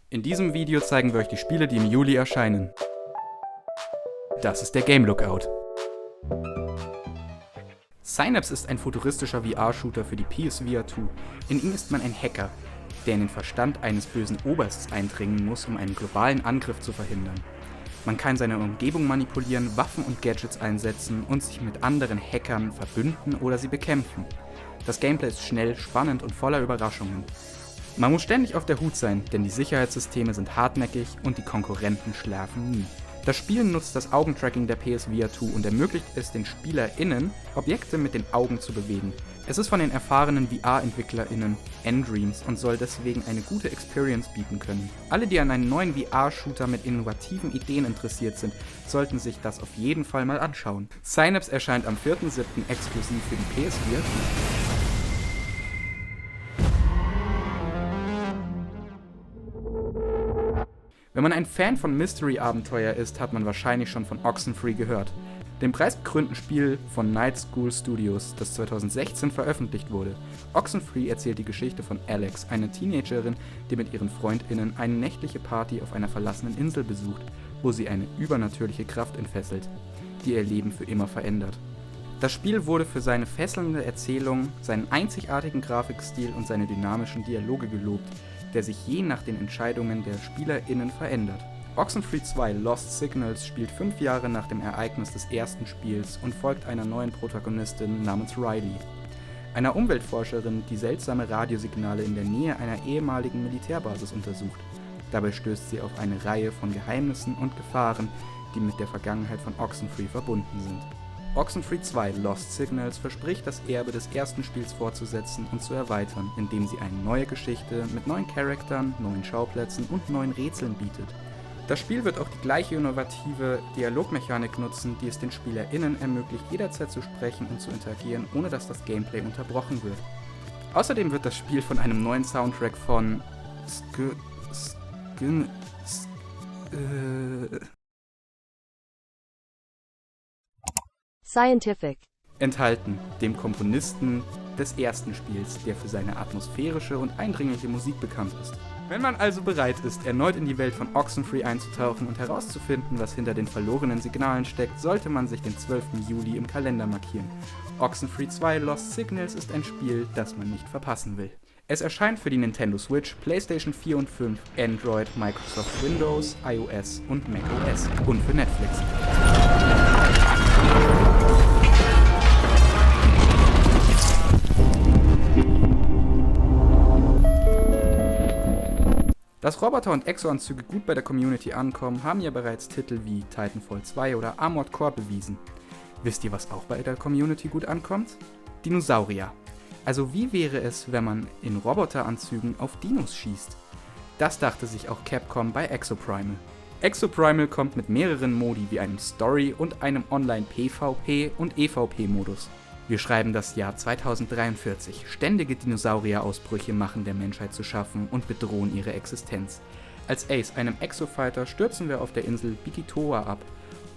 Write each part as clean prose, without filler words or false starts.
In diesem Video zeigen wir euch die Spiele, die im Juli erscheinen. Das ist der Game Lookout. Synapse ist ein futuristischer VR-Shooter für die PSVR 2. In ihm ist man ein Hacker, der in den Verstand eines bösen Obersts eindringen muss, um einen globalen Angriff zu verhindern. Man kann seine Umgebung manipulieren, Waffen und Gadgets einsetzen und sich mit anderen Hackern verbünden oder sie bekämpfen. Das Gameplay ist schnell, spannend und voller Überraschungen. Man muss ständig auf der Hut sein, denn die Sicherheitssysteme sind hartnäckig und die Konkurrenten schlafen nie. Das Spiel nutzt das Augentracking der PSVR 2 und ermöglicht es den SpielerInnen, Objekte mit den Augen zu bewegen. Es ist von den erfahrenen VR-EntwicklerInnen N-Dreams und soll deswegen eine gute Experience bieten können. Alle, die an einen neuen VR-Shooter mit innovativen Ideen interessiert sind, sollten sich das auf jeden Fall mal anschauen. Synapse erscheint am 4.7. exklusiv für die PSVR 2. Wenn man ein Fan von Mystery-Abenteuer ist, hat man wahrscheinlich schon von Oxenfree gehört. Dem preisgekrönten Spiel von Night School Studios, das 2016 veröffentlicht wurde. Oxenfree erzählt die Geschichte von Alex, einer Teenagerin, die mit ihren FreundInnen eine nächtliche Party auf einer verlassenen Insel besucht, wo sie eine übernatürliche Kraft entfesselt, die ihr Leben für immer verändert. Das Spiel wurde für seine fesselnde Erzählung, seinen einzigartigen Grafikstil und seine dynamischen Dialoge gelobt, der sich je nach den Entscheidungen der SpielerInnen verändert. Oxenfree 2 Lost Signals spielt 5 Jahre nach dem Ereignis des ersten Spiels und folgt einer neuen Protagonistin namens Riley, einer Umweltforscherin, die seltsame Radiosignale in der Nähe einer ehemaligen Militärbasis untersucht. Dabei stößt sie auf eine Reihe von Geheimnissen und Gefahren, die mit der Vergangenheit von Oxenfree verbunden sind. Oxenfree 2 Lost Signals verspricht, das Erbe des ersten Spiels fortzusetzen und zu erweitern, indem sie eine neue Geschichte mit neuen Charakteren, neuen Schauplätzen und neuen Rätseln bietet. Das Spiel wird auch die gleiche innovative Dialogmechanik nutzen, die es den SpielerInnen ermöglicht, jederzeit zu sprechen und zu interagieren, ohne dass das Gameplay unterbrochen wird. Außerdem wird das Spiel von einem neuen Soundtrack von Scientific enthalten, dem Komponisten des ersten Spiels, der für seine atmosphärische und eindringliche Musik bekannt ist. Wenn man also bereit ist, erneut in die Welt von Oxenfree einzutauchen und herauszufinden, was hinter den verlorenen Signalen steckt, sollte man sich den 12. Juli im Kalender markieren. Oxenfree 2 Lost Signals ist ein Spiel, das man nicht verpassen will. Es erscheint für die Nintendo Switch, PlayStation 4 und 5, Android, Microsoft Windows, iOS und macOS und für Netflix. Dass Roboter und Exo-Anzüge gut bei der Community ankommen, haben ja bereits Titel wie Titanfall 2 oder Armored Core bewiesen. Wisst ihr, was auch bei der Community gut ankommt? Dinosaurier. Also wie wäre es, wenn man in Roboteranzügen auf Dinos schießt? Das dachte sich auch Capcom bei Exoprimal. Exoprimal kommt mit mehreren Modi wie einem Story- und einem Online-PvP- und EVP-Modus. Wir schreiben das Jahr 2043. Ständige Dinosaurierausbrüche machen der Menschheit zu schaffen und bedrohen ihre Existenz. Als Ace, einem Exofighter, stürzen wir auf der Insel Bikitoa ab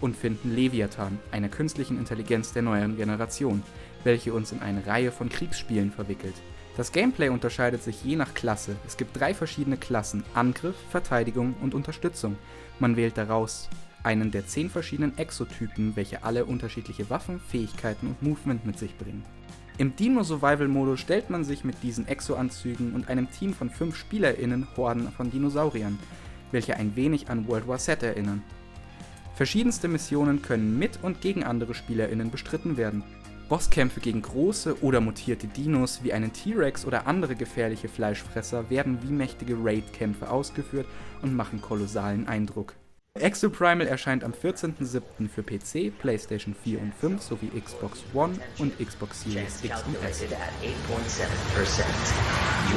und finden Leviathan, einer künstlichen Intelligenz der neueren Generation, welche uns in eine Reihe von Kriegsspielen verwickelt. Das Gameplay unterscheidet sich je nach Klasse. Es gibt 3 verschiedene Klassen: Angriff, Verteidigung und Unterstützung. Man wählt daraus einen der 10 verschiedenen Exotypen, welche alle unterschiedliche Waffen, Fähigkeiten und Movement mit sich bringen. Im Dino-Survival-Modus stellt man sich mit diesen Exo-Anzügen und einem Team von 5 SpielerInnen Horden von Dinosauriern, welche ein wenig an World War Z erinnern. Verschiedenste Missionen können mit und gegen andere SpielerInnen bestritten werden. Bosskämpfe gegen große oder mutierte Dinos wie einen T-Rex oder andere gefährliche Fleischfresser werden wie mächtige Raid-Kämpfe ausgeführt und machen kolossalen Eindruck. Exoprimal erscheint am 14.07. für PC, PlayStation 4 und 5 sowie Xbox One und Xbox Series X und S. You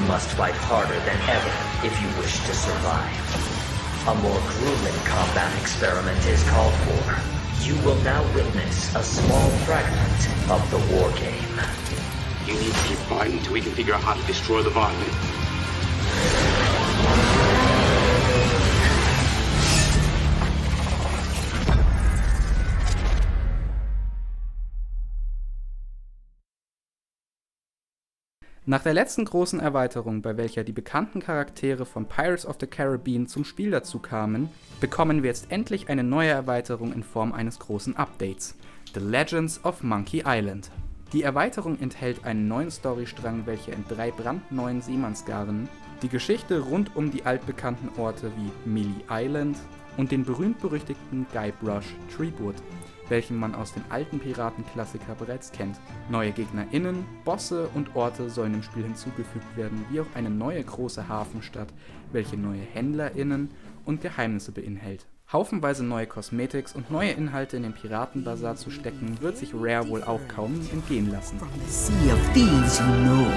must fight harder than ever if you wish to survive. A more grueling combat experiment is called for. You will now witness a small fragment of the war game. You need to keep quiet until we can figure out how to destroy the Varmin. Nach der letzten großen Erweiterung, bei welcher die bekannten Charaktere von Pirates of the Caribbean zum Spiel dazu kamen, bekommen wir jetzt endlich eine neue Erweiterung in Form eines großen Updates: The Legends of Monkey Island. Die Erweiterung enthält einen neuen Storystrang, welcher in 3 brandneuen Seemannsgarnen die Geschichte rund um die altbekannten Orte wie Mealy Island und den berühmt-berüchtigten Guybrush Threepwood, welchen man aus den alten Piratenklassiker bereits kennt. Neue GegnerInnen, Bosse und Orte sollen im Spiel hinzugefügt werden, wie auch eine neue große Hafenstadt, welche neue HändlerInnen und Geheimnisse beinhält. Haufenweise neue Cosmetics und neue Inhalte in den Piratenbazar zu stecken, wird sich Rare wohl auch kaum entgehen lassen. From the Sea of Thieves, you know.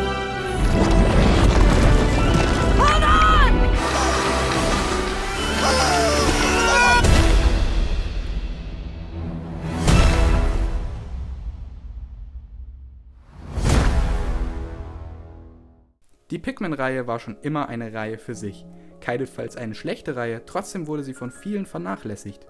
Die Pikmin-Reihe war schon immer eine Reihe für sich. Keinesfalls eine schlechte Reihe, trotzdem wurde sie von vielen vernachlässigt.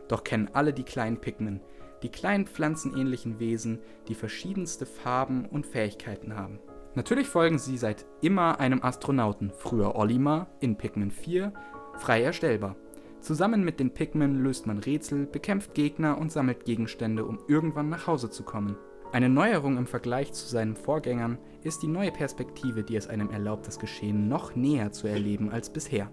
Doch kennen alle die kleinen Pikmin, die kleinen pflanzenähnlichen Wesen, die verschiedenste Farben und Fähigkeiten haben. Natürlich folgen sie seit immer einem Astronauten, früher Olimar, in Pikmin 4, frei erstellbar. Zusammen mit den Pikmin löst man Rätsel, bekämpft Gegner und sammelt Gegenstände, um irgendwann nach Hause zu kommen. Eine Neuerung im Vergleich zu seinen Vorgängern ist die neue Perspektive, die es einem erlaubt, das Geschehen noch näher zu erleben als bisher.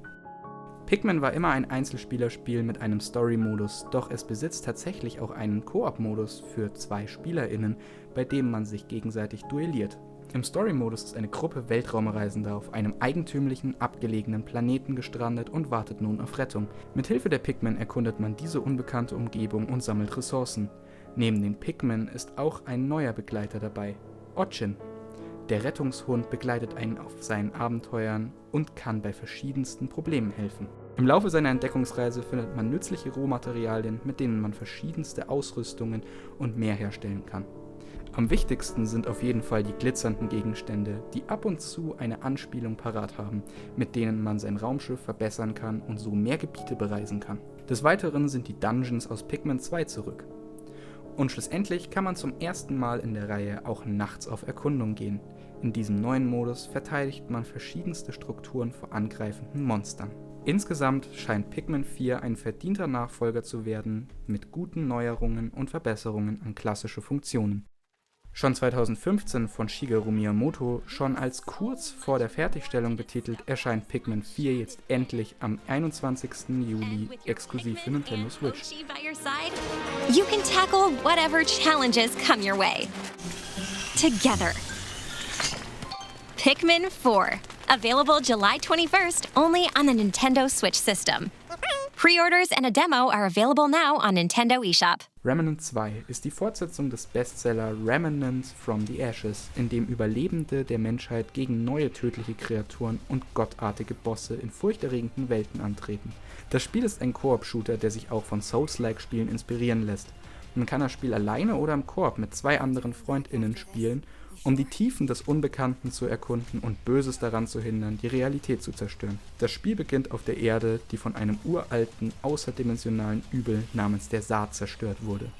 Pikmin war immer ein Einzelspielerspiel mit einem Story-Modus, doch es besitzt tatsächlich auch einen Koop-Modus für 2 SpielerInnen, bei dem man sich gegenseitig duelliert. Im Story-Modus ist eine Gruppe Weltraumreisender auf einem eigentümlichen, abgelegenen Planeten gestrandet und wartet nun auf Rettung. Mithilfe der Pikmin erkundet man diese unbekannte Umgebung und sammelt Ressourcen. Neben den Pikmin ist auch ein neuer Begleiter dabei, Otchin. Der Rettungshund begleitet einen auf seinen Abenteuern und kann bei verschiedensten Problemen helfen. Im Laufe seiner Entdeckungsreise findet man nützliche Rohmaterialien, mit denen man verschiedenste Ausrüstungen und mehr herstellen kann. Am wichtigsten sind auf jeden Fall die glitzernden Gegenstände, die ab und zu eine Anspielung parat haben, mit denen man sein Raumschiff verbessern kann und so mehr Gebiete bereisen kann. Des Weiteren sind die Dungeons aus Pikmin 2 zurück. Und schlussendlich kann man zum ersten Mal in der Reihe auch nachts auf Erkundung gehen. In diesem neuen Modus verteidigt man verschiedenste Strukturen vor angreifenden Monstern. Insgesamt scheint Pikmin 4 ein verdienter Nachfolger zu werden, mit guten Neuerungen und Verbesserungen an klassische Funktionen. Schon 2015 von Shigeru Miyamoto, schon als kurz vor der Fertigstellung betitelt, erscheint Pikmin 4 jetzt endlich am 21. Juli exklusiv für Nintendo Switch. You can tackle whatever challenges come your way. Together. Pikmin 4. Available July 21st only on the Nintendo Switch system. Pre-orders and a demo are available now on Nintendo eShop. Remnant 2 ist die Fortsetzung des Bestseller Remnant from the Ashes, in dem Überlebende der Menschheit gegen neue tödliche Kreaturen und gottartige Bosse in furchterregenden Welten antreten. Das Spiel ist ein Koop-Shooter, der sich auch von Souls-like-Spielen inspirieren lässt. Man kann das Spiel alleine oder im Koop mit 2 anderen FreundInnen spielen, um die Tiefen des Unbekannten zu erkunden und Böses daran zu hindern, die Realität zu zerstören. Das Spiel beginnt auf der Erde, die von einem uralten, außerdimensionalen Übel namens der Saat zerstört wurde.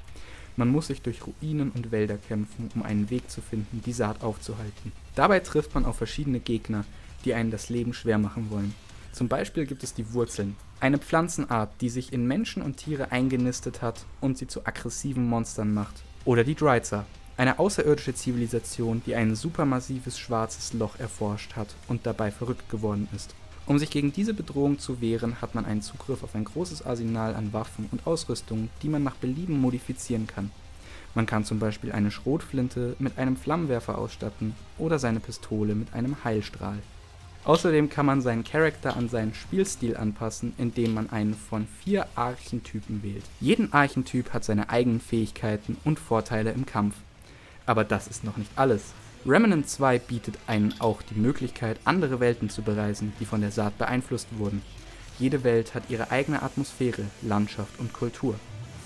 Man muss sich durch Ruinen und Wälder kämpfen, um einen Weg zu finden, die Saat aufzuhalten. Dabei trifft man auf verschiedene Gegner, die einen das Leben schwer machen wollen. Zum Beispiel gibt es die Wurzeln, eine Pflanzenart, die sich in Menschen und Tiere eingenistet hat und sie zu aggressiven Monstern macht. Oder die Dryzer, eine außerirdische Zivilisation, die ein supermassives schwarzes Loch erforscht hat und dabei verrückt geworden ist. Um sich gegen diese Bedrohung zu wehren, hat man einen Zugriff auf ein großes Arsenal an Waffen und Ausrüstung, die man nach Belieben modifizieren kann. Man kann zum Beispiel eine Schrotflinte mit einem Flammenwerfer ausstatten oder seine Pistole mit einem Heilstrahl. Außerdem kann man seinen Charakter an seinen Spielstil anpassen, indem man einen von 4 Archetypen wählt. Jeden Archetyp hat seine eigenen Fähigkeiten und Vorteile im Kampf. Aber das ist noch nicht alles. Remnant 2 bietet einen auch die Möglichkeit, andere Welten zu bereisen, die von der Saat beeinflusst wurden. Jede Welt hat ihre eigene Atmosphäre, Landschaft und Kultur.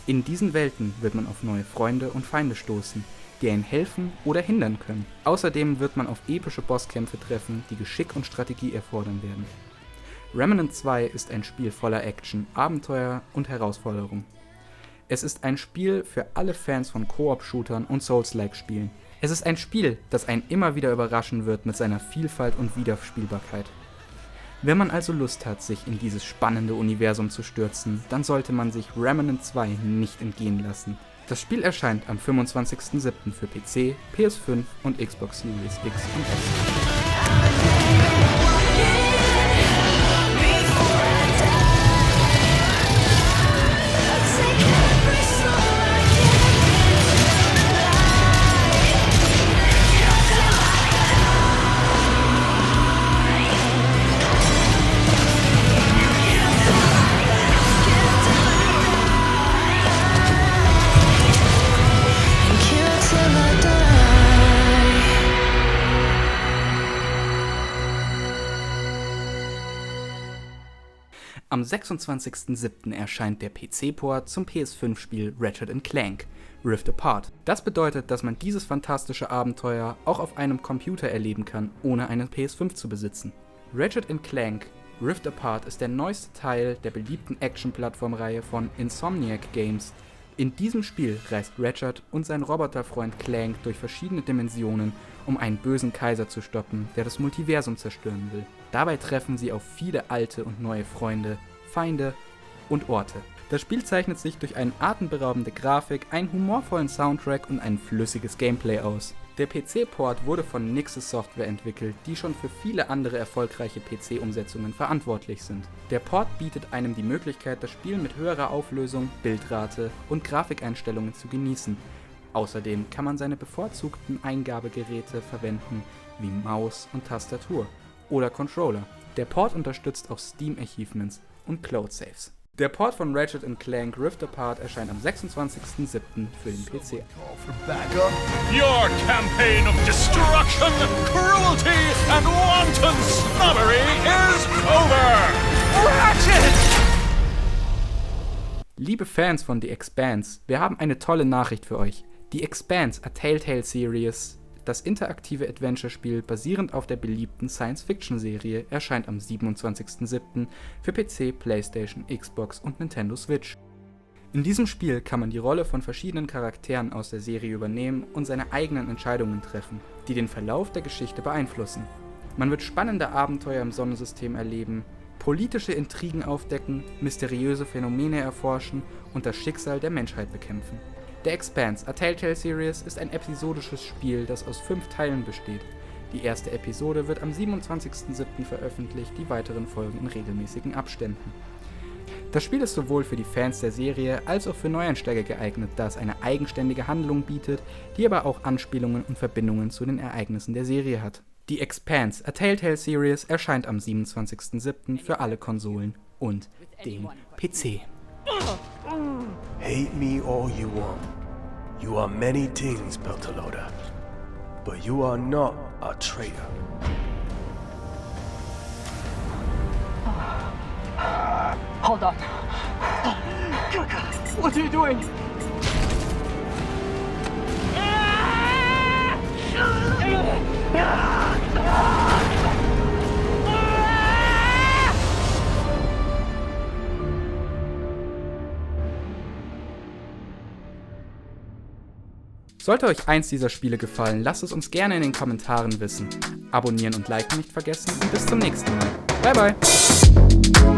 In diesen Welten wird man auf neue Freunde und Feinde stoßen, die einen helfen oder hindern können. Außerdem wird man auf epische Bosskämpfe treffen, die Geschick und Strategie erfordern werden. Remnant 2 ist ein Spiel voller Action, Abenteuer und Herausforderung. Es ist ein Spiel für alle Fans von Koop-Shootern und Souls-like-Spielen. Es ist ein Spiel, das einen immer wieder überraschen wird mit seiner Vielfalt und Wiederspielbarkeit. Wenn man also Lust hat, sich in dieses spannende Universum zu stürzen, dann sollte man sich Remnant 2 nicht entgehen lassen. Das Spiel erscheint am 25.07. für PC, PS5 und Xbox Series X und S. Am 26.07. erscheint der PC-Port zum PS5-Spiel Ratchet & Clank Rift Apart. Das bedeutet, dass man dieses fantastische Abenteuer auch auf einem Computer erleben kann, ohne eine PS5 zu besitzen. Ratchet & Clank Rift Apart ist der neueste Teil der beliebten Action-Plattformreihe von Insomniac Games. In diesem Spiel reist Ratchet und sein Roboterfreund Clank durch verschiedene Dimensionen, um einen bösen Kaiser zu stoppen, der das Multiversum zerstören will. Dabei treffen sie auf viele alte und neue Freunde, Feinde und Orte. Das Spiel zeichnet sich durch eine atemberaubende Grafik, einen humorvollen Soundtrack und ein flüssiges Gameplay aus. Der PC-Port wurde von Nixxes Software entwickelt, die schon für viele andere erfolgreiche PC-Umsetzungen verantwortlich sind. Der Port bietet einem die Möglichkeit, das Spiel mit höherer Auflösung, Bildrate und Grafikeinstellungen zu genießen. Außerdem kann man seine bevorzugten Eingabegeräte verwenden, wie Maus und Tastatur oder Controller. Der Port unterstützt auch Steam-Achievements und Cloud Saves. Der Port von Ratchet & Clank Rift Apart erscheint am 26.07. für den PC. Your campaign of destruction, cruelty and wanton snobbery is over! Ratchet! Liebe Fans von The Expanse, wir haben eine tolle Nachricht für euch. The Expanse, a Telltale Series, das interaktive Adventure-Spiel basierend auf der beliebten Science-Fiction-Serie, erscheint am 27.07. für PC, PlayStation, Xbox und Nintendo Switch. In diesem Spiel kann man die Rolle von verschiedenen Charakteren aus der Serie übernehmen und seine eigenen Entscheidungen treffen, die den Verlauf der Geschichte beeinflussen. Man wird spannende Abenteuer im Sonnensystem erleben, politische Intrigen aufdecken, mysteriöse Phänomene erforschen und das Schicksal der Menschheit bekämpfen. The Expanse, a Telltale Series, ist ein episodisches Spiel, das aus 5 Teilen besteht. Die erste Episode wird am 27.07. veröffentlicht, die weiteren folgen in regelmäßigen Abständen. Das Spiel ist sowohl für die Fans der Serie als auch für Neueinsteiger geeignet, da es eine eigenständige Handlung bietet, die aber auch Anspielungen und Verbindungen zu den Ereignissen der Serie hat. The Expanse, a Telltale Series, erscheint am 27.07. für alle Konsolen und den PC. Hate me all you want. You are many things, Beltalowda. But you are not a traitor. Hold on. What are you doing? Sollte euch eins dieser Spiele gefallen, lasst es uns gerne in den Kommentaren wissen. Abonnieren und liken nicht vergessen und bis zum nächsten Mal. Bye bye!